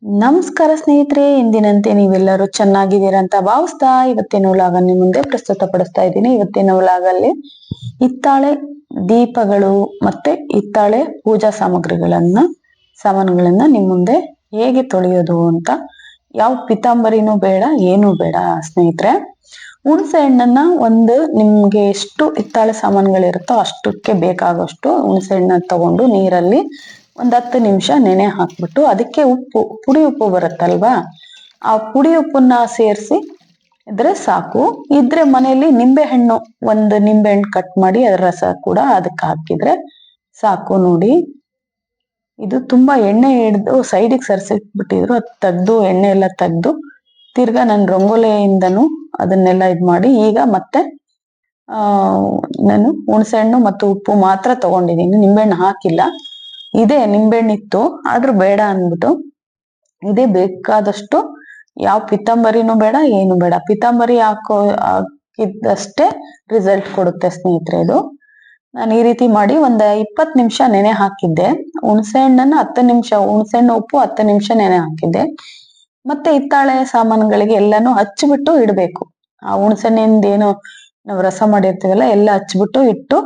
ನಮಸ್ಕಾರ ಸ್ನೇಹಿತರೆ, ಎಂದಿನಂತೆ ನೀವೆಲ್ಲರೂ ಚೆನ್ನಾಗಿದ್ದೀರಾ ಅಂತ ಭಾವಿಸ್ತಾ ಇವತ್ತಿನ ವ್ಲಾಗ್ ನಿಮ್ಮ ಮುಂದೆ ಪ್ರಸ್ತುತಪಡಿಸ್ತಾ ಇದ್ದೀನಿ. ಇವತ್ತಿನ ವ್ಲಾಗ್ ಅಲ್ಲಿ ಹಿತ್ತಾಳೆ ದೀಪಗಳು ಮತ್ತೆ ಹಿತ್ತಾಳೆ ಪೂಜಾ ಸಾಮಾನುಗಳನ್ನ ನಿಮ್ಮ ಮುಂದೆ ಹೇಗೆ ತೊಳೆಯೋದು ಅಂತ, ಯಾವ ಪಿತಾಂಬರಿನೂ ಬೇಡ, ಏನೂ ಬೇಡ ಸ್ನೇಹಿತರೆ. ಹುಣಸೆ ಹಣ್ಣನ್ನ ನಿಮ್ಗೆ ಎಷ್ಟು ಹಿತ್ತಾಳೆ ಸಾಮಾನುಗಳಿರುತ್ತೋ ಅಷ್ಟಕ್ಕೆ ಬೇಕಾಗೋಷ್ಟು ಹುಣಸೆ ಹಣ್ಣನ್ನ ತಗೊಂಡು ನೀರಲ್ಲಿ 10 ನಿಮಿಷ ನೆನೆ ಹಾಕ್ಬಿಟ್ಟು ಅದಕ್ಕೆ ಪುಡಿ ಉಪ್ಪು ಬರುತ್ತಲ್ವಾ, ಆ ಪುಡಿ ಉಪ್ಪನ್ನ ಸೇರಿಸಿ ಇದ್ರೆ ಸಾಕು. ಇದ್ರೆ ಮನೆಯಲ್ಲಿ ನಿಂಬೆಹಣ್ಣು, ನಿಂಬೆಹಣ್ಣು ಕಟ್ ಮಾಡಿ ಅದರ ರಸ ಕೂಡ ಅದಕ್ಕೆ ಹಾಕಿದ್ರೆ ಸಾಕು. ನೋಡಿ, ಇದು ತುಂಬಾ ಎಣ್ಣೆ ಹಿಡ್ದು ಸೈಡಿಗೆ ಸರಿಸಿಟ್ಬಿಟ್ಟಿದ್ರು, ಅದು ತೆಗ್ದು ಎಣ್ಣೆ ಎಲ್ಲ ತೆಗ್ದು ತಿರ್ಗಾ ನಾನು ರಂಗೋಲಿಯಿಂದನು ಅದನ್ನೆಲ್ಲ ಮಾಡಿ ಈಗ ಮತ್ತೆ ನಾನು ಹುಣಸೆ ಹಣ್ಣು ಮತ್ತು ಉಪ್ಪು ಮಾತ್ರ ತಗೊಂಡಿದ್ದೀನಿ, ನಿಂಬೆಹಣ್ಣು ಹಾಕಿಲ್ಲ. ಇದೇ ನಿಂಬೆಹಣ್ಣಿತ್ತು ಆದ್ರೂ ಬೇಡ ಅಂದ್ಬಿಟ್ಟು ಇದೇ ಬೇಕಾದಷ್ಟು. ಯಾವ ಪಿತಾಂಬರಿನೂ ಬೇಡ, ಏನು ಬೇಡ. ಪಿತಾಂಬರಿ ಹಾಕಿದಷ್ಟೇ ರಿಸಲ್ಟ್ ಕೊಡುತ್ತೆ ಸ್ನೇಹಿತರೆ ಇದು. ನಾನು ಈ ರೀತಿ ಮಾಡಿ 20 ನಿಮಿಷ ನೆನೆ ಹಾಕಿದ್ದೆ. ಹುಣಸೆ ಹಣ್ಣನ್ನ 10 ನಿಮಿಷ, ಹುಣಸೆ ಹಣ್ಣು ಉಪ್ಪು 10 ನಿಮಿಷ ನೆನೆ ಹಾಕಿದ್ದೆ. ಮತ್ತೆ ಹಿತ್ತಾಳೆ ಸಾಮಾನುಗಳಿಗೆ ಎಲ್ಲಾನು ಹಚ್ಚಿಬಿಟ್ಟು ಇಡ್ಬೇಕು. ಆ ಹುಣಸೆ ಹಣ್ಣಿಂದ ಏನು ನಾವು ರಸ ಮಾಡಿರ್ತೀವಲ್ಲ ಎಲ್ಲ ಹಚ್ಬಿಟ್ಟು ಇಟ್ಟು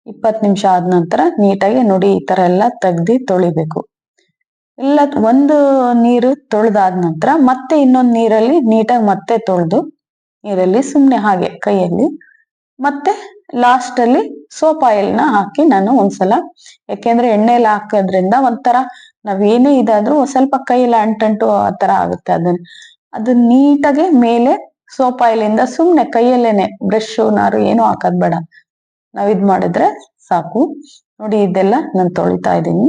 20 ನಿಮಿಷ ಆದ ನಂತರ ನೀಟಾಗಿ ನೋಡಿ ಈ ತರ ಎಲ್ಲ ತೆಗ್ದಿ ತೊಳಿಬೇಕು. ಎಲ್ಲ ಒಂದು ನೀರು ತೊಳೆದಾದ ನಂತರ ಮತ್ತೆ ಇನ್ನೊಂದು ನೀರಲ್ಲಿ ನೀಟಾಗಿ ಮತ್ತೆ ತೊಳೆದು ನೀರಲ್ಲಿ ಸುಮ್ನೆ ಹಾಗೆ ಕೈಯಲ್ಲಿ ಮತ್ತೆ ಲಾಸ್ಟ್ ಅಲ್ಲಿ ಸೋಪ್ ಆಯಿಲ್ನ ಹಾಕಿ ನಾನು ಒಂದ್ಸಲ, ಯಾಕೆಂದ್ರೆ ಎಣ್ಣೆಲ್ಲ ಹಾಕೋದ್ರಿಂದ ಒಂಥರ ನಾವೇನೇ ಇದಾದ್ರೂ ಸ್ವಲ್ಪ ಕೈಯೆಲ್ಲ ಅಂಟಂಟು ಆ ತರ ಆಗುತ್ತೆ. ಅದನ್ನ ನೀಟಾಗಿ ಮೇಲೆ ಸೋಪ್ ಆಯಿಲಿಂದ ಸುಮ್ನೆ ಕೈಯಲ್ಲೇನೆ, ಬ್ರಷ್ ನಾರು ಏನು ಹಾಕೋದ್ ಬೇಡ, ನಾವ್ ಇದ್ ಮಾಡಿದ್ರೆ ಸಾಕು. ನೋಡಿ ಇದೆಲ್ಲ ನಾನು ತೊಳಿತಾ ಇದ್ದೀನಿ.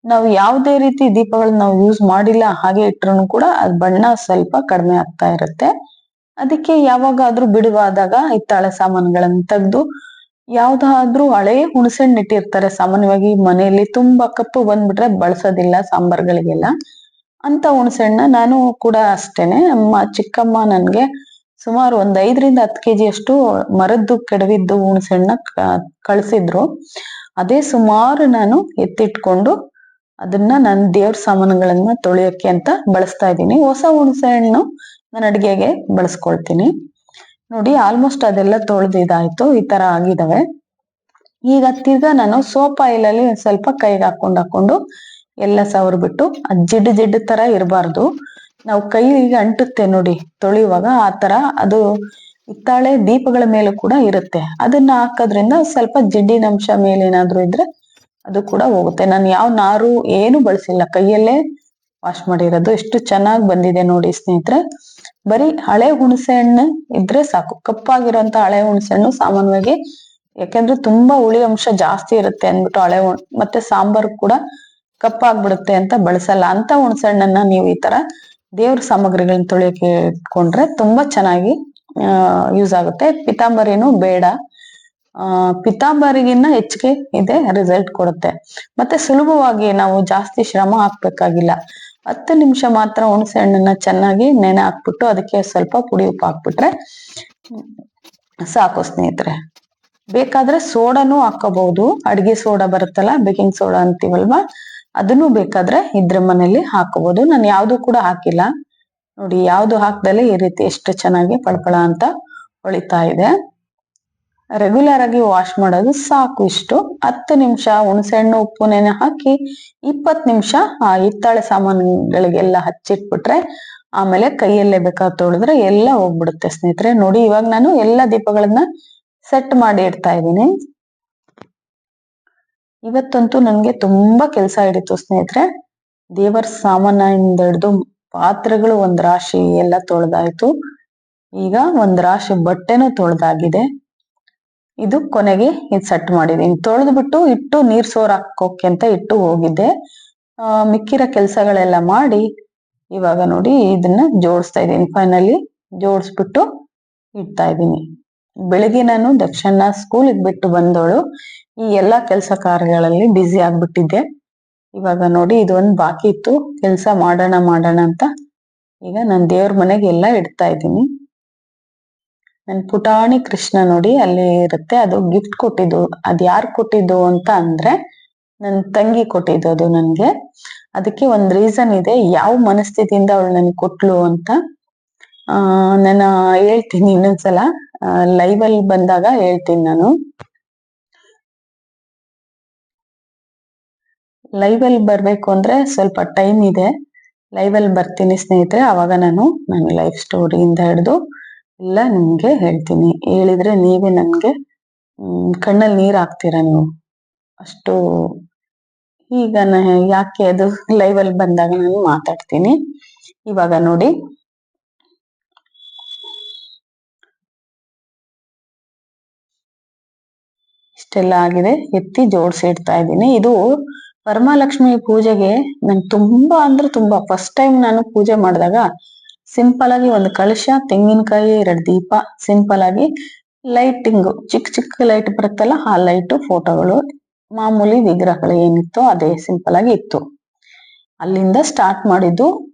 ನಾವು ಯಾವುದೇ ರೀತಿ ದೀಪಗಳನ್ನ ನಾವು ಯೂಸ್ ಮಾಡಿಲ್ಲ ಹಾಗೆ ಇಟ್ರು ಕೂಡ ಅದ್ ಬಣ್ಣ ಸ್ವಲ್ಪ ಕಡಿಮೆ ಆಗ್ತಾ ಇರುತ್ತೆ. ಅದಕ್ಕೆ ಯಾವಾಗಾದ್ರೂ ಬಿಡುವಾದಾಗ ಹಿತ್ತಾಳೆ ಸಾಮಾನುಗಳನ್ನ ತೆಗೆದು, ಯಾವ್ದಾದ್ರೂ ಹಳೆ ಹುಣಸೆಹಣ್ಣು ಇಟ್ಟಿರ್ತಾರೆ ಸಾಮಾನ್ಯವಾಗಿ ಮನೆಯಲ್ಲಿ, ತುಂಬಾ ಕಪ್ಪು ಬಂದ್ಬಿಟ್ರೆ ಬಳಸೋದಿಲ್ಲ ಸಾಂಬಾರ್ಗಳಿಗೆಲ್ಲ. ಅಂತ ಹುಣಸೆಹಣ್ಣ ನಾನು ಕೂಡ ಅಷ್ಟೇನೆ, ನಮ್ಮ ಚಿಕ್ಕಮ್ಮ ನನ್ಗೆ ಸುಮಾರು 5 ರಿಂದ 10 kg ಅಷ್ಟು ಮರದ್ದು ಕೆಡವಿದ್ದು ಹುಣಸೆಹಣ್ಣ ಕಳ್ಸಿದ್ರು. ಅದೇ ಸುಮಾರು ನಾನು ಎತ್ತಿಟ್ಕೊಂಡು ಅದನ್ನ ನಾನು ದೇವ್ರ ಸಾಮಾನುಗಳನ್ನ ತೊಳೆಯಕ್ಕೆ ಅಂತ ಬಳಸ್ತಾ ಇದ್ದೀನಿ. ಹೊಸ ಹುಣಸೆ ಹಣ್ಣು ನಾನು ಅಡಿಗೆಗೆ ಬಳಸ್ಕೊಳ್ತೀನಿ. ನೋಡಿ ಆಲ್ಮೋಸ್ಟ್ ಅದೆಲ್ಲ ತೊಳೆದಿದಾಯ್ತು, ಈ ತರ ಆಗಿದಾವೆ. ಈಗ ತಿರ್ಗಾ ನಾನು ಸೋಪ್ ಆಯಿಲ್ ಅಲ್ಲಿ ಸ್ವಲ್ಪ ಕೈಗೆ ಹಾಕೊಂಡು ಎಲ್ಲ ಸವರ್ಬಿಟ್ಟು, ಅದ್ ಜಿಡ್ಡು ತರ ಇರಬಾರ್ದು, ನಾವು ಕೈಗೆ ಅಂಟುತ್ತೆ ನೋಡಿ ತೊಳೆಯುವಾಗ, ಆ ತರ ಅದು ಹಿತ್ತಾಳೆ ದೀಪಗಳ ಮೇಲೂ ಕೂಡ ಇರುತ್ತೆ. ಅದನ್ನ ಹಾಕೋದ್ರಿಂದ ಸ್ವಲ್ಪ ಜಿಡ್ಡಿನಂಶ ಮೇಲೇನಾದ್ರೂ ಇದ್ರೆ ಅದು ಕೂಡ ಹೋಗುತ್ತೆ. ನಾನು ಯಾವ ನಾರು ಏನು ಬಳಸಿಲ್ಲ, ಕೈಯಲ್ಲೇ ವಾಶ್ ಮಾಡಿರೋದು. ಎಷ್ಟು ಚೆನ್ನಾಗಿ ಬಂದಿದೆ ನೋಡಿ ಸ್ನೇಹಿತರೆ. ಬರೀ ಹಳೆ ಹುಣಸೆ ಹಣ್ಣು ಇದ್ರೆ ಸಾಕು, ಕಪ್ಪಾಗಿರೋಂತ ಹಳೆ ಹುಣಸೆ ಹಣ್ಣು ಸಾಮಾನ್ಯವಾಗಿ, ಯಾಕಂದ್ರೆ ತುಂಬಾ ಹುಳಿ ಅಂಶ ಜಾಸ್ತಿ ಇರುತ್ತೆ ಅಂದ್ಬಿಟ್ಟು ಮತ್ತೆ ಸಾಂಬಾರ್ ಕೂಡ ಕಪ್ಪಾಗ್ಬಿಡುತ್ತೆ ಅಂತ ಬಳಸಲ್ಲ. ಅಂತ ಹುಣಸೆ ಹಣ್ಣನ್ನ ನೀವು ಈ ತರ ದೇವ್ರ ಸಾಮಗ್ರಿಗಳನ್ನ ತೊಳೆಯಕ್ಕೆ ಇಟ್ಕೊಂಡ್ರೆ ತುಂಬಾ ಚೆನ್ನಾಗಿ ಯೂಸ್ ಆಗುತ್ತೆ. ಪಿತಾಂಬರಿನೂ ಬೇಡ, ಪಿತಾಂಬರಿಗಿನ್ನ ಹೆಚ್ಚಿಗೆ ಇದೆ ರಿಸಲ್ಟ್ ಕೊಡುತ್ತೆ. ಮತ್ತೆ ಸುಲಭವಾಗಿ ನಾವು ಜಾಸ್ತಿ ಶ್ರಮ ಹಾಕ್ಬೇಕಾಗಿಲ್ಲ. 10 ನಿಮಿಷ ಮಾತ್ರ ಹುಣಸೆ ಹಣ್ಣನ್ನ ಚೆನ್ನಾಗಿ ನೆನೆ ಹಾಕ್ಬಿಟ್ಟು ಅದಕ್ಕೆ ಸ್ವಲ್ಪ ಪುಡಿ ಉಪ್ಪು ಹಾಕ್ಬಿಟ್ರೆ ಸಾಕು ಸ್ನೇಹಿತರೆ. ಬೇಕಾದ್ರೆ ಸೋಡಾನು ಹಾಕೋಬಹುದು, ಅಡಿಗೆ ಸೋಡಾ ಬರುತ್ತಲ್ಲ, ಬೇಕಿಂಗ್ ಸೋಡಾ ಅಂತೀವಲ್ವಾ, ಅದನ್ನು ಬೇಕಾದ್ರೆ ಇದ್ರ ಮನೇಲಿ ಹಾಕೋಬಹುದು. ನಾನು ಯಾವ್ದು ಕೂಡ ಹಾಕಿಲ್ಲ ನೋಡಿ, ಯಾವ್ದು ಹಾಕ್ದಲೆ ಈ ರೀತಿ ಎಷ್ಟು ಚೆನ್ನಾಗಿ ಪಳಪಳ ಅಂತ ಹೊಳಿತಾ ಇದೆ. ರೆಗ್ಯುಲರ್ ಆಗಿ ವಾಶ್ ಮಾಡೋದು ಸಾಕು ಇಷ್ಟು. 10 ನಿಮಿಷ ಹುಣಸೆ ಹಣ್ಣು ಉಪ್ಪು ನೆನೆ ಹಾಕಿ 20 ನಿಮಿಷ ಆ ಹಿತ್ತಾಳೆ ಸಾಮಾನುಗಳಿಗೆಲ್ಲ ಹಚ್ಚಿಟ್ಬಿಟ್ರೆ ಆಮೇಲೆ ಕೈಯಲ್ಲೇ ಬೇಕಾದ್ರೆ ತೊಳೆದ್ರೆ ಎಲ್ಲ ಹೋಗ್ಬಿಡುತ್ತೆ ಸ್ನೇಹಿತರೆ. ನೋಡಿ ಇವಾಗ ನಾನು ಎಲ್ಲ ದೀಪಗಳನ್ನ ಸೆಟ್ ಮಾಡಿ ಇಡ್ತಾ ಇದ್ದೀನಿ. ಇವತ್ತಂತೂ ನನ್ಗೆ ತುಂಬಾ ಕೆಲಸ ಹಿಡಿತು ಸ್ನೇಹಿತರೆ. ದೇವರ ಸಾಮಾನಿಂದ ಹಿಡಿದು ಪಾತ್ರೆಗಳು ಒಂದ್ ರಾಶಿ ಎಲ್ಲ ತೊಳೆದಾಯ್ತು. ಈಗ ಒಂದ್ ರಾಶಿ ಬಟ್ಟೆನೂ ತೊಳೆದಾಗಿದೆ. ಇದು ಕೊನೆಗೆ ಇದು ಸೆಟ್ ಮಾಡಿದೀನಿ. ತೊಳೆದು ಬಿಟ್ಟು ಇಟ್ಟು ನೀರ್ ಸೋರ್ ಹಾಕೋಕೆ ಅಂತ ಇಟ್ಟು ಹೋಗಿದ್ದೆ. ಮಿಕ್ಕಿರೋ ಕೆಲ್ಸಗಳೆಲ್ಲ ಮಾಡಿ ಇವಾಗ ನೋಡಿ ಇದನ್ನ ಜೋಡಿಸ್ತಾ ಇದ್ದೀನಿ. ಫೈನಲಿ ಜೋಡಿಸ್ಬಿಟ್ಟು ಇಡ್ತಾ ಇದ್ದೀನಿ. ಬೆಳಿಗ್ಗೆ ನಾನು ದಕ್ಷಿಣ ಸ್ಕೂಲಿಗೆ ಬಿಟ್ಟು ಬಂದವಳು ಈ ಎಲ್ಲಾ ಕೆಲಸ ಕಾರ್ಯಗಳಲ್ಲಿ ಬ್ಯುಸಿ ಆಗ್ಬಿಟ್ಟಿದ್ದೆ. ಇವಾಗ ನೋಡಿ ಇದೊಂದು ಬಾಕಿ ಇತ್ತು, ಕೆಲ್ಸ ಮಾಡೋಣ ಅಂತ ಈಗ ನಾನು ದೇವ್ರ ಮನೆಗೆ ಎಲ್ಲ ಇಡ್ತಾ ಇದ್ದೀನಿ. ನನ್ ಪುಟಾಣಿ ಕೃಷ್ಣ ನೋಡಿ ಅಲ್ಲಿ ಇರುತ್ತೆ, ಅದು ಗಿಫ್ಟ್ ಕೊಟ್ಟಿದ್ದು. ಅದ್ ಯಾರು ಕೊಟ್ಟಿದ್ದು ಅಂತ ಅಂದ್ರೆ ನನ್ ತಂಗಿ ಕೊಟ್ಟಿದ್ದು ಅದು ನನ್ಗೆ. ಅದಕ್ಕೆ ಒಂದ್ ರೀಸನ್ ಇದೆ, ಯಾವ ಮನಸ್ಥಿತಿಯಿಂದ ಅವಳು ನನ್ಗೆ ಕೊಟ್ಲು ಅಂತ ನಾನು ಹೇಳ್ತೀನಿ ಇನ್ನೊಂದ್ಸಲ, ಲೈವ್ ಅಲ್ಲಿ ಬಂದಾಗ ಹೇಳ್ತೀನಿ ನಾನು. ಲೈವ್ ಅಲ್ಲಿ ಬರ್ಬೇಕು ಅಂದ್ರೆ ಸ್ವಲ್ಪ ಟೈಮ್ ಇದೆ, ಲೈವ್ ಅಲ್ಲಿ ಬರ್ತೀನಿ ಸ್ನೇಹಿತರೆ. ಅವಾಗ ನಾನು ನನ್ನ ಲೈಫ್ ಸ್ಟೋರಿಯಿಂದ ಹಿಡಿದು ಎಲ್ಲ ನಿಮ್ಗೆ ಹೇಳ್ತೀನಿ. ಹೇಳಿದ್ರೆ ನೀವೇ ನನ್ಗೆ ಕಣ್ಣಲ್ಲಿ ನೀರ್ ಹಾಕ್ತೀರಾ ನೀವು, ಅಷ್ಟು. ಈಗ ಯಾಕೆ ಅದು ಲೈವ್ ಅಲ್ಲಿ ಬಂದಾಗ ನಾನು ಮಾತಾಡ್ತೀನಿ. ಇವಾಗ ನೋಡಿ, ಇಷ್ಟೆಲ್ಲ ಆಗಿದೆ, ಎತ್ತಿ ಜೋಡಿಸಿ ಇಡ್ತಾ ಇದ್ದೀನಿ. ಇದು ವರಮಹಾಲಕ್ಷ್ಮಿ ಪೂಜೆಗೆ ನನ್ ತುಂಬಾ ಅಂದ್ರೆ ತುಂಬಾ, ಫಸ್ಟ್ ಟೈಮ್ ನಾನು ಪೂಜೆ ಮಾಡಿದಾಗ ಸಿಂಪಲ್ ಆಗಿ ಒಂದು ಕಳಶ, ತೆಂಗಿನಕಾಯಿ, 2 ದೀಪ, ಸಿಂಪಲ್ ಆಗಿ ಲೈಟಿಂಗು, ಚಿಕ್ಕ ಚಿಕ್ಕ ಲೈಟ್ ಬರುತ್ತಲ್ಲ ಆ ಲೈಟ್, ಫೋಟೋಗಳು, ಮಾಮೂಲಿ ವಿಗ್ರಹಗಳು ಏನಿತ್ತು ಅದೇ ಸಿಂಪಲ್ ಆಗಿ ಇತ್ತು. ಅಲ್ಲಿಂದ ಸ್ಟಾರ್ಟ್ ಮಾಡಿದ್ದು.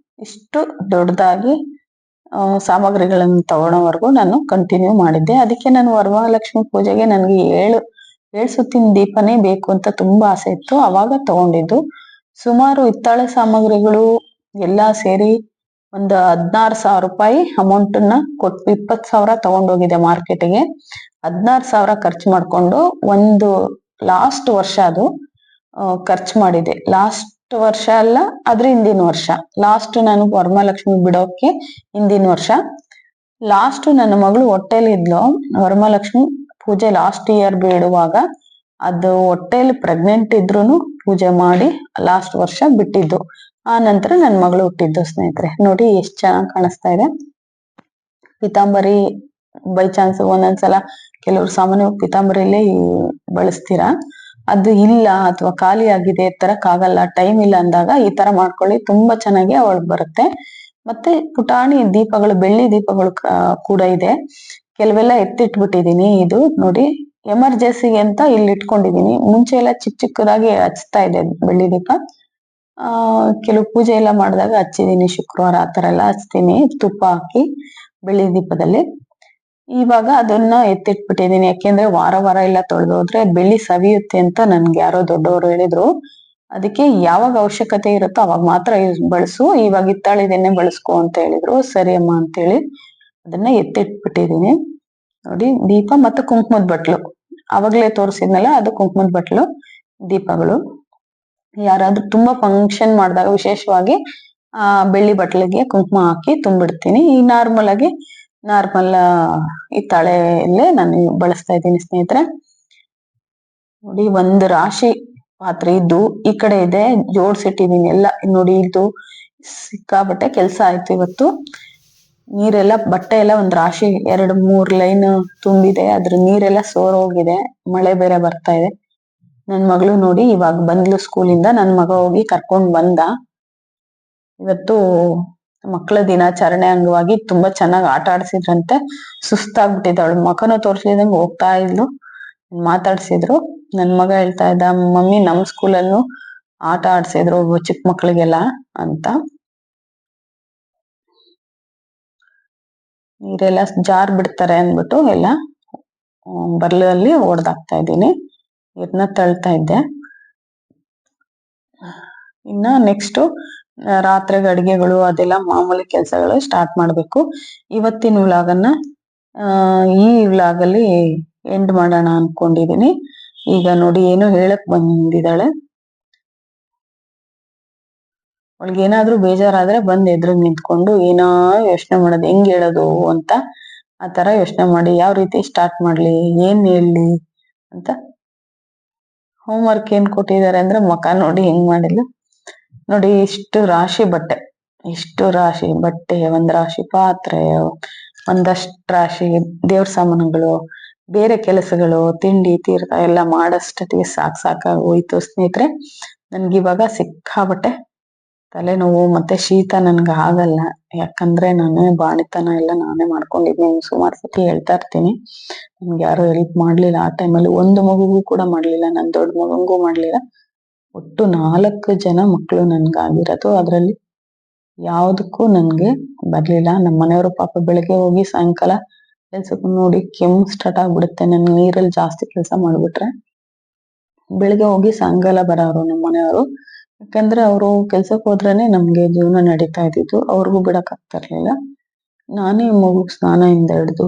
ಇಷ್ಟು ದೊಡ್ಡದಾಗಿ ಸಾಮಗ್ರಿಗಳನ್ನು ತಗೊಳೋವರೆಗೂ ನಾನು ಕಂಟಿನ್ಯೂ ಮಾಡಿದ್ದೆ. ಅದಕ್ಕೆ ನಾನು ವರಮಹಾಲಕ್ಷ್ಮಿ ಪೂಜೆಗೆ ನನಗೆ 7 ಸುತ್ತಿನ ದೀಪನೇ ಬೇಕು ಅಂತ ತುಂಬಾ ಆಸೆ ಇತ್ತು, ಅವಾಗ ತಗೊಂಡಿದ್ದು. ಸುಮಾರು ಹಿತ್ತಾಳೆ ಸಾಮಗ್ರಿಗಳು ಎಲ್ಲಾ ಸೇರಿ ಒಂದು 16,000 ರೂಪಾಯಿ ಅಮೌಂಟ್ ನ ಕೊಟ್ಟು 20,000 ತಗೊಂಡೋಗಿದೆ ಮಾರ್ಕೆಟ್ಗೆ. 16,000 ಖರ್ಚು ಮಾಡ್ಕೊಂಡು ಒಂದು ಲಾಸ್ಟ್ ವರ್ಷ ಅದು ಖರ್ಚು ಮಾಡಿದೆ. ಲಾಸ್ಟ್ ವರ್ಷ ಅಲ್ಲ, ಅದ್ರ ಹಿಂದಿನ ವರ್ಷ, ಲಾಸ್ಟ್ ನಾನು ವರಮಹಾಲಕ್ಷ್ಮಿ ಬಿಡೋಕೆ ಹಿಂದಿನ ವರ್ಷ. ಲಾಸ್ಟ್ ನನ್ನ ಮಗಳು ಹೊಟ್ಟೆಲಿ ಇದ್ಲು, ವರಮಹಾಲಕ್ಷ್ಮಿ ಪೂಜೆ ಲಾಸ್ಟ್ ಇಯರ್ ಬಿಡುವಾಗ, ಅದು ಹೊಟ್ಟೆಲಿ ಪ್ರೆಗ್ನೆಂಟ್ ಇದ್ರುನು ಪೂಜೆ ಮಾಡಿ ಲಾಸ್ಟ್ ವರ್ಷ ಬಿಟ್ಟಿದ್ದು. ಆ ನಂತರ ನನ್ನ ಮಗಳು ಹುಟ್ಟಿದ್ದು ಸ್ನೇಹಿತರೆ. ನೋಡಿ ಎಷ್ಟ್ ಚೆನ್ನಾಗಿ ಕಾಣಿಸ್ತಾ ಇದೆ. ಪಿತಾಂಬರಿ ಬೈ ಚಾನ್ಸ್ ಒಂದೊಂದ್ಸಲ ಕೆಲವರು ಸಾಮಾನ್ಯ ಪಿತಾಂಬರಿಲೇ ಬಳಸ್ತೀರಾ, ಅದು ಇಲ್ಲ ಅಥವಾ ಖಾಲಿ ಆಗಿದೆ ತರಕ್ಕಾಗಲ್ಲ, ಟೈಮ್ ಇಲ್ಲ ಅಂದಾಗ ಈ ತರ ಮಾಡ್ಕೊಳ್ಳಿ, ತುಂಬಾ ಚೆನ್ನಾಗಿ ಅವಳಿಗೆ ಬರುತ್ತೆ. ಮತ್ತೆ ಪುಟಾಣಿ ದೀಪಗಳು, ಬೆಳ್ಳಿ ದೀಪಗಳು ಕೂಡ ಇದೆ. ಕೆಲವೆಲ್ಲ ಎತ್ತಿಟ್ಬಿಟ್ಟಿದೀನಿ. ಇದು ನೋಡಿ, ಎಮರ್ಜೆನ್ಸಿಗೆ ಅಂತ ಇಲ್ಲಿ ಇಟ್ಕೊಂಡಿದೀನಿ. ಮುಂಚೆ ಎಲ್ಲ ಚಿಕ್ಕ ಚಿಕ್ಕದಾಗಿ ಹಚ್ತಾ ಇದೆ ಬೆಳ್ಳಿ ದೀಪ. ಕೆಲವು ಪೂಜೆ ಎಲ್ಲ ಮಾಡಿದಾಗ ಹಚ್ಚಿದೀನಿ, ಶುಕ್ರವಾರ ಆ ತರ ಎಲ್ಲ ಹಚ್ತೀನಿ ತುಪ್ಪ ಹಾಕಿ ಬೆಳ್ಳಿ ದೀಪದಲ್ಲಿ. ಇವಾಗ ಅದನ್ನ ಎತ್ತಿಟ್ಬಿಟ್ಟಿದೀನಿ, ಯಾಕೆಂದ್ರೆ ವಾರ ವಾರ ಎಲ್ಲ ತೊಳೆದೋದ್ರೆ ಬೆಳ್ಳಿ ಸವಿಯುತ್ತೆ ಅಂತ ನನ್ಗೆ ಯಾರೋ ದೊಡ್ಡವರು ಹೇಳಿದ್ರು. ಅದಕ್ಕೆ ಯಾವಾಗ ಅವಶ್ಯಕತೆ ಇರುತ್ತೋ ಅವಾಗ ಮಾತ್ರ ಬಳಸು, ಇವಾಗ ಹಿತ್ತಾಳಿದನ್ನೇ ಬಳಸ್ಕೊ ಅಂತ ಹೇಳಿದ್ರು. ಸರಿ ಅಮ್ಮ ಅಂತೇಳಿ ಅದನ್ನ ಎತ್ತಿಟ್ಬಿಟ್ಟಿದೀನಿ. ನೋಡಿ, ದೀಪ ಮತ್ತು ಕುಂಕುಮದ ಬಟ್ಲು, ಅವಾಗ್ಲೇ ತೋರಿಸಿದ್ನಲ್ಲ ಅದು ಕುಂಕುಮದ ಬಟ್ಲು, ದೀಪಗಳು. ಯಾರಾದ್ರೂ ತುಂಬಾ ಫಂಕ್ಷನ್ ಮಾಡಿದಾಗ ವಿಶೇಷವಾಗಿ ಬೆಳ್ಳಿ ಬಟ್ಲಿಗೆ ಕುಂಕುಮ ಹಾಕಿ ತುಂಬಿಡ್ತೀನಿ. ಈ ನಾರ್ಮಲ್ ಹಿತ್ತಾಳೆಯಲ್ಲೇ ನಾನು ಬಳಸ್ತಾ ಇದ್ದೀನಿ ಸ್ನೇಹಿತರೆ. ನೋಡಿ, ಒಂದು ರಾಶಿ ಪಾತ್ರೆ ಇದ್ದು ಈ ಕಡೆ ಇದೆ, ಜೋಡ್ಸಿಟ್ಟಿದೀನಿ ಎಲ್ಲ. ನೋಡಿ, ಇದು ಸಿಕ್ಕಾಬಟ್ಟೆ ಕೆಲ್ಸ ಆಯ್ತು ಇವತ್ತು. ನೀರೆಲ್ಲ, ಬಟ್ಟೆ ಎಲ್ಲ ಒಂದ್ ರಾಶಿ 2-3 ಲೈನ್ ತುಂಬಿದೆ, ಅದ್ರ ನೀರೆಲ್ಲ ಸೋರೋಗಿದೆ, ಮಳೆ ಬೇರೆ ಬರ್ತಾ ಇದೆ. ನನ್ ಮಗಳು ನೋಡಿ ಇವಾಗ ಬಂದ್ಲು ಸ್ಕೂಲಿಂದ, ನನ್ ಮಗ ಹೋಗಿ ಕರ್ಕೊಂಡ್ ಬಂದ. ಇವತ್ತು ಮಕ್ಕಳ ದಿನಾಚರಣೆ ಅಂಗವಾಗಿ ತುಂಬಾ ಚೆನ್ನಾಗಿ ಆಟ ಆಡ್ಸಿದ್ರಂತೆ. ಸುಸ್ತಾಗ್ಬಿಟ್ಟಿದ್ದ, ಅವಳು ಮಕನೂ ತೋರ್ಸ್ಲಿದಂಗ್ ಹೋಗ್ತಾ ಇದ್ಲು. ಮಾತಾಡ್ಸಿದ್ರು. ನನ್ ಮಗ ಹೇಳ್ತಾ ಇದ್ದ, ಮಮ್ಮಿ ನಮ್ ಸ್ಕೂಲಲ್ಲೂ ಆಟ ಆಡ್ಸಿದ್ರು ಚಿಕ್ಕ ಮಕ್ಳಿಗೆಲ್ಲ ಅಂತ. ನೀರೆಲ್ಲ ಜಾರ್ ಬಿಡ್ತಾರೆ ಅಂದ್ಬಿಟ್ಟು ಎಲ್ಲ ಬರ್ಲಲ್ಲಿ ಹೊಡೆದಾಕ್ತಾ ಇದ್ದೀನಿ, ನೀರ್ನ ತಳ್ತಾ ಇದ್ದೆ. ಇನ್ನ ನೆಕ್ಸ್ಟ್ ರಾತ್ರಿಗೆ ಅಡಿಗೆಗಳು ಅದೆಲ್ಲ ಮಾಮೂಲಿ ಕೆಲಸಗಳು ಸ್ಟಾರ್ಟ್ ಮಾಡ್ಬೇಕು. ಇವತ್ತಿನ ವ್ಲಾಗನ್ನ ಈ ವ್ಲಾಗಲ್ಲಿ ಎಂಡ್ ಮಾಡೋಣ ಅನ್ಕೊಂಡಿದೀನಿ. ಈಗ ನೋಡಿ, ಏನು ಹೇಳಕ್ ಬಂದಿದ್ದಾಳೆ. ಅವಳಿಗೆ ಏನಾದ್ರೂ ಬೇಜಾರಾದ್ರೆ ಬಂದ್ ಎದುರು ನಿಂತ್ಕೊಂಡು ಏನೋ ಯೋಚನೆ ಮಾಡೋದು, ಹೆಂಗ್ ಹೇಳೋದು ಅಂತ ಆ ತರ ಯೋಚನೆ ಮಾಡಿ ಯಾವ ರೀತಿ ಸ್ಟಾರ್ಟ್ ಮಾಡ್ಲಿ, ಏನ್ ಹೇಳಿ ಅಂತ. ಹೋಮ್ವರ್ಕ್ ಏನ್ ಕೊಟ್ಟಿದ್ದಾರೆ ಅಂದ್ರೆ ಮಕ ನೋಡಿ ಹೆಂಗ್ ಮಾಡಿಲ್ಲ. ನೋಡಿ, ಇಷ್ಟು ರಾಶಿ ಬಟ್ಟೆ, ಒಂದ್ ರಾಶಿ ಪಾತ್ರೆ, ಒಂದಷ್ಟು ರಾಶಿ ದೇವ್ರ ಸಾಮಾನುಗಳು, ಬೇರೆ ಕೆಲಸಗಳು, ತಿಂಡಿ ತೀರ್ಥ ಎಲ್ಲ ಮಾಡಷ್ಟೊತ್ತಿಗೆ ಸಾಕಾಗಿ ಹೋಯ್ತು ಸ್ನೇಹಿತರೆ. ನನ್ಗಿವಾಗ ಸಿಕ್ಕಾಬಟ್ಟೆ ತಲೆನೋವು ಮತ್ತೆ ಶೀತ. ನನ್ಗ ಆಗಲ್ಲ, ಯಾಕಂದ್ರೆ ನಾನೇ ಬಾಣಿತನ ಎಲ್ಲ ನಾನೇ ಮಾಡ್ಕೊಂಡಿದ್ದೀನಿ. ಸುಮಾರು ಸತಿ ಹೇಳ್ತಾ ಇರ್ತೀನಿ, ನನ್ಗೆ ಯಾರು ಹೆಲ್ಪ್ ಮಾಡ್ಲಿಲ್ಲ ಆ ಟೈಮಲ್ಲಿ. ಒಂದು ಮಗುಗೂ ಕೂಡ ಮಾಡ್ಲಿಲ್ಲ, ನನ್ ದೊಡ್ಡ ಮಗಂಗೂ ಮಾಡ್ಲಿಲ್ಲ. ಒಟ್ಟು 4 ಜನ ಮಕ್ಕಳು ನನ್ಗಾಗಿರೋದು, ಅದ್ರಲ್ಲಿ ಯಾವ್ದಕ್ಕೂ ನನ್ಗೆ ಬರ್ಲಿಲ್ಲ. ನಮ್ಮ ಮನೆಯವರು ಪಾಪ ಬೆಳಗ್ಗೆ ಹೋಗಿ ಸಾಯಂಕಾಲ ಕೆಲ್ಸಕ್ಕೆ ನೋಡಿ ಕೆಮ್ಮು ಸ್ಟಾರ್ಟ್ ಆಗ್ಬಿಡುತ್ತೆ ನನ್ ನೀರಲ್ಲಿ ಜಾಸ್ತಿ ಕೆಲಸ ಮಾಡ್ಬಿಟ್ರೆ. ಬೆಳಿಗ್ಗೆ ಹೋಗಿ ಸಾಯಂಕಾಲ ಬರೋರು ನಮ್ಮ ಮನೆಯವರು. ಯಾಕಂದ್ರೆ ಅವರು ಕೆಲ್ಸಕ್ಕೆ ಹೋದ್ರೇನೆ ನಮ್ಗೆ ಜೀವನ ನಡೀತಾ ಇದ್ದಿದ್ದು. ಅವ್ರಿಗೂ ಬಿಡಕ್ ಆಗ್ತಾ ಇರ್ಲಿಲ್ಲ. ನಾನೇ ಮಗುಗ್ ಸ್ನಾನದಿಂದ ಹಿಡ್ದು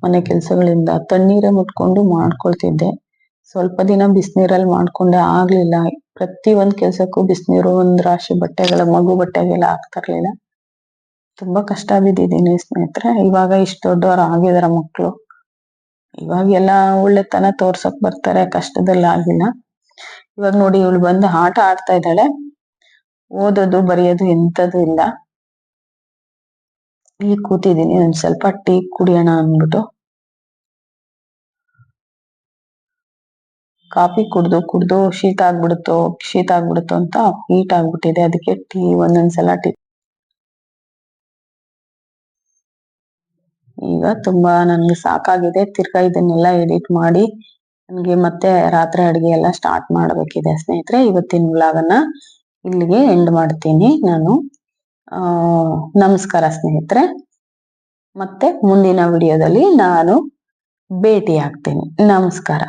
ಮನೆ ಕೆಲ್ಸಗಳಿಂದ ತಣ್ಣೀರೇ ಮುಟ್ಕೊಂಡು ಮಾಡ್ಕೊಳ್ತಿದ್ದೆ. ಸ್ವಲ್ಪ ದಿನ ಬಿಸಿನೀರಲ್ಲಿ ಮಾಡ್ಕೊಂಡೆ, ಆಗ್ಲಿಲ್ಲ. ಪ್ರತಿ ಒಂದ್ ಕೆಲ್ಸಕ್ಕೂ ಬಿಸಿನೀರು, ಒಂದ್ ರಾಶಿ ಬಟ್ಟೆಗಳ ಮಗು ಬಟ್ಟೆಗೆಲ್ಲ ಆಗ್ತಾ ಇರ್ಲಿಲ್ಲ. ತುಂಬಾ ಕಷ್ಟ ಬಿದ್ದಿದ್ದೀನಿ ಸ್ನೇಹಿತರೆ. ಇವಾಗ ಇಷ್ಟ ದೊಡ್ಡವರು ಆಗಿದಾರ ಮಕ್ಳು, ಇವಾಗೆಲ್ಲ ಒಳ್ಳೆತನ ತೋರ್ಸಕ್ ಬರ್ತಾರೆ, ಕಷ್ಟದಲ್ಲಿ ಆಗಿಲ್ಲ. ಇವಾಗ ನೋಡಿ ಇವಳು ಬಂದು ಆಟ ಆಡ್ತಾ ಇದ್ದಾಳೆ, ಓದೋದು ಬರೆಯೋದು ಎಂತದು ಇಲ್ಲ. ಈಗ ಕೂತಿದ್ದೀನಿ, ಒಂದ್ ಸ್ವಲ್ಪ ಟೀ ಕುಡಿಯೋಣ ಅಂದ್ಬಿಟ್ಟು. ಕಾಫಿ ಕುಡ್ದು ಶೀತ ಆಗ್ಬಿಡುತ್ತೋ ಅಂತ ಹೀಟ್ ಆಗ್ಬಿಟ್ಟಿದೆ. ಅದಕ್ಕೆ ಟೀ ಒಂದೊಂದ್ಸಲ ಟೀ. ಈಗ ತುಂಬಾ ನನ್ಗೆ ಸಾಕಾಗಿದೆ. ತಿರ್ಗಾ ಇದನ್ನೆಲ್ಲ ಎಡಿಟ್ ಮಾಡಿ ನನ್ಗೆ ಮತ್ತೆ ರಾತ್ರಿ ಅಡುಗೆ ಎಲ್ಲ ಸ್ಟಾರ್ಟ್ ಮಾಡ್ಬೇಕಿದೆ ಸ್ನೇಹಿತರೆ. ಇವತ್ತಿನ ವ್ಲಾಗನ್ನ ಇಲ್ಲಿಗೆ ಎಂಡ್ ಮಾಡ್ತೀನಿ ನಾನು. ನಮಸ್ಕಾರ ಸ್ನೇಹಿತರೆ. ಮತ್ತೆ ಮುಂದಿನ ವಿಡಿಯೋದಲ್ಲಿ ನಾನು ಭೇಟಿ ಆಗ್ತೀನಿ. ನಮಸ್ಕಾರ.